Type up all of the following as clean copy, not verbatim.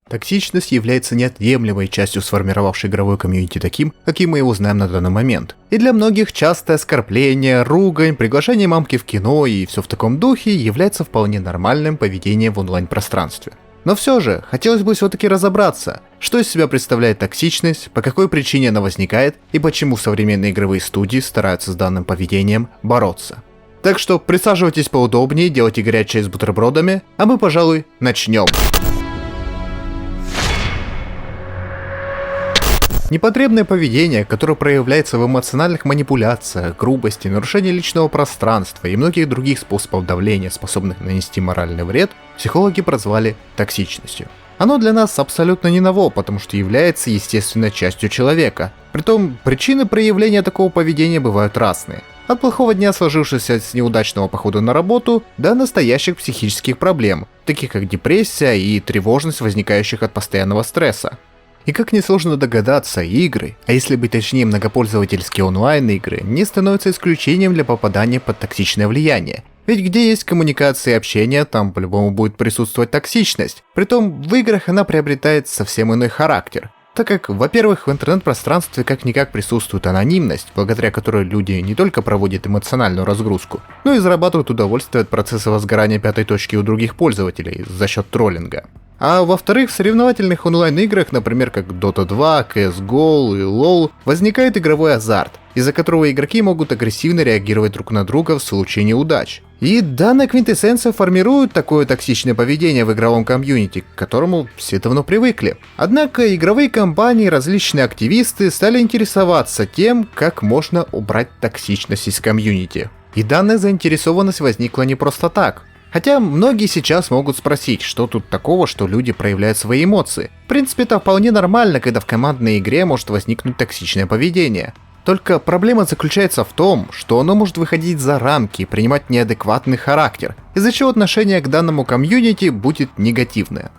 Токсичность является неотъемлемой частью сформировавшей игровой комьюнити таким, каким мы его знаем на данный момент. И для многих частое оскорбление, ругань, приглашение мамки в кино и все в таком духе является вполне нормальным поведением в онлайн-пространстве. Но все же, хотелось бы все-таки разобраться, что из себя представляет токсичность, по какой причине она возникает и почему современные игровые студии стараются с данным поведением бороться. Так что присаживайтесь поудобнее, делайте горячее с бутербродами, а мы, пожалуй, начнем. Непотребное поведение, которое проявляется в эмоциональных манипуляциях, грубости, нарушении личного пространства и многих других способов давления, способных нанести моральный вред, психологи прозвали токсичностью. Оно для нас абсолютно не ново, потому что является естественной частью человека. Притом, причины проявления такого поведения бывают разные. От плохого дня, сложившегося с неудачного похода на работу, до настоящих психических проблем, таких как депрессия и тревожность, возникающих от постоянного стресса. И как несложно догадаться, игры, а если быть точнее многопользовательские онлайн-игры, не становятся исключением для попадания под токсичное влияние. Ведь где есть коммуникация и общение, там по-любому будет присутствовать токсичность. Притом в играх она приобретает совсем иной характер. Так как, во-первых, в интернет-пространстве как-никак присутствует анонимность, благодаря которой люди не только проводят эмоциональную разгрузку, но и зарабатывают удовольствие от процесса возгорания пятой точки у других пользователей за счет троллинга. А во-вторых, в соревновательных онлайн-играх, например, как Dota 2, CSGO и LoL, возникает игровой азарт, из-за которого игроки могут агрессивно реагировать друг на друга в случае неудач. И данная квинтэссенция формирует такое токсичное поведение в игровом комьюнити, к которому все давно привыкли. Однако игровые компании и различные активисты стали интересоваться тем, как можно убрать токсичность из комьюнити. И данная заинтересованность возникла не просто так. Хотя многие сейчас могут спросить, что тут такого, что люди проявляют свои эмоции. В принципе, это вполне нормально, когда в командной игре может возникнуть токсичное поведение. Только проблема заключается в том, что оно может выходить за рамки и принимать неадекватный характер, из-за чего отношение к данному комьюнити будет негативное.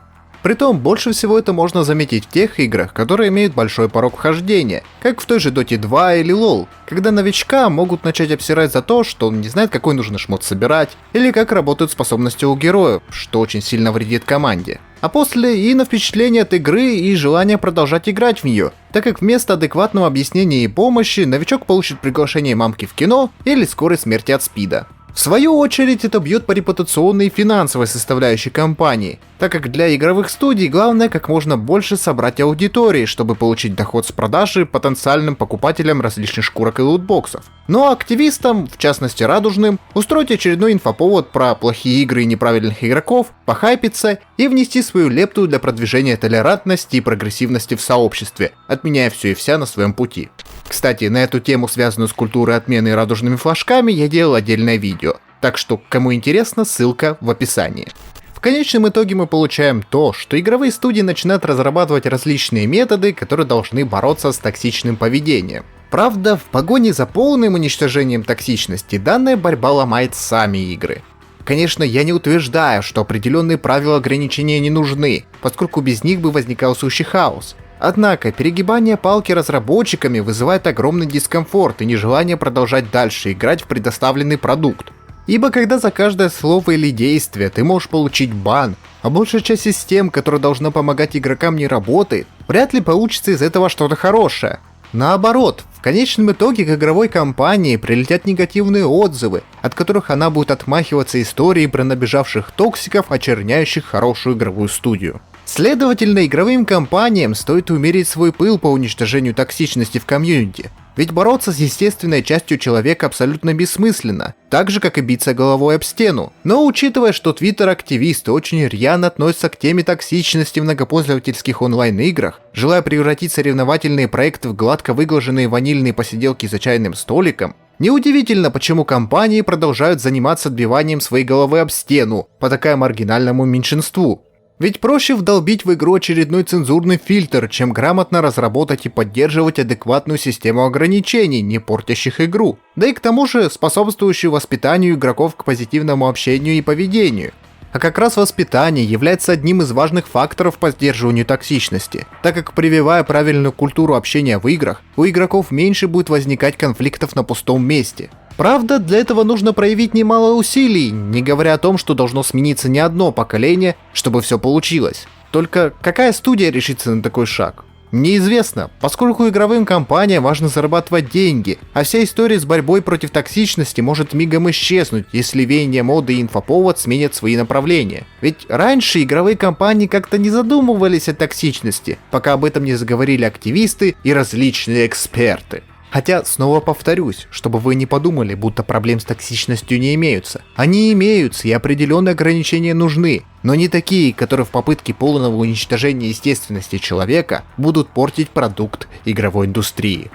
Притом, больше всего это можно заметить в тех играх, которые имеют большой порог вхождения, как в той же Dota 2 или LoL, когда новичка могут начать обсирать за то, что он не знает, какой нужно шмот собирать, или как работают способности у героев, что очень сильно вредит команде. А после и на впечатление от игры и желание продолжать играть в нее, так как вместо адекватного объяснения и помощи новичок получит приглашение мамки в кино или скорой смерти от СПИДа. В свою очередь это бьет по репутационной и финансовой составляющей компании, так как для игровых студий главное как можно больше собрать аудитории, чтобы получить доход с продажи потенциальным покупателям различных шкурок и лутбоксов. Но активистам, в частности радужным, устроить очередной инфоповод про плохие игры и неправильных игроков, похайпиться и внести свою лепту для продвижения толерантности и прогрессивности в сообществе, отменяя все и вся на своем пути. Кстати, на эту тему, связанную с культурой отмены и радужными флажками, я делал отдельное видео, так что, кому интересно, ссылка в описании. В конечном итоге мы получаем то, что игровые студии начинают разрабатывать различные методы, которые должны бороться с токсичным поведением. Правда, в погоне за полным уничтожением токсичности данная борьба ломает сами игры. Конечно, я не утверждаю, что определенные правила ограничения не нужны, поскольку без них бы возникал сущий хаос. Однако, перегибание палки разработчиками вызывает огромный дискомфорт и нежелание продолжать дальше играть в предоставленный продукт. Ибо когда за каждое слово или действие ты можешь получить бан, а большая часть систем, которая должна помогать игрокам, не работает, вряд ли получится из этого что-то хорошее. Наоборот, в конечном итоге к игровой компании прилетят негативные отзывы, от которых она будет отмахиваться историей про набежавших токсиков, очерняющих хорошую игровую студию. Следовательно, игровым компаниям стоит умерить свой пыл по уничтожению токсичности в комьюнити, ведь бороться с естественной частью человека абсолютно бессмысленно, так же как и биться головой об стену. Но учитывая, что твиттер-активисты очень рьяно относятся к теме токсичности в многопользовательских онлайн-играх, желая превратить соревновательные проекты в гладко выглаженные ванильные посиделки за чайным столиком, неудивительно, почему компании продолжают заниматься отбиванием своей головы об стену, потакая маргинальному меньшинству. Ведь проще вдолбить в игру очередной цензурный фильтр, чем грамотно разработать и поддерживать адекватную систему ограничений, не портящих игру. Да и к тому же способствующую воспитанию игроков к позитивному общению и поведению. А как раз воспитание является одним из важных факторов по сдерживанию токсичности, так как прививая правильную культуру общения в играх, у игроков меньше будет возникать конфликтов на пустом месте. Правда, для этого нужно проявить немало усилий, не говоря о том, что должно смениться не одно поколение, чтобы все получилось. Только какая студия решится на такой шаг? Неизвестно, поскольку игровым компаниям важно зарабатывать деньги, а вся история с борьбой против токсичности может мигом исчезнуть, если веяние моды и инфоповод сменят свои направления. Ведь раньше игровые компании как-то не задумывались о токсичности, пока об этом не заговорили активисты и различные эксперты. Хотя, снова повторюсь, чтобы вы не подумали, будто проблем с токсичностью не имеются. Они имеются, и определенные ограничения нужны, но не такие, которые в попытке полного уничтожения естественности человека будут портить продукт игровой индустрии.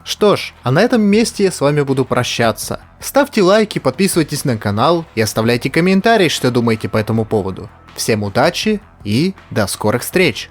Что ж, а на этом месте я с вами буду прощаться. Ставьте лайки, подписывайтесь на канал и оставляйте комментарии, что думаете по этому поводу. Всем удачи и до скорых встреч!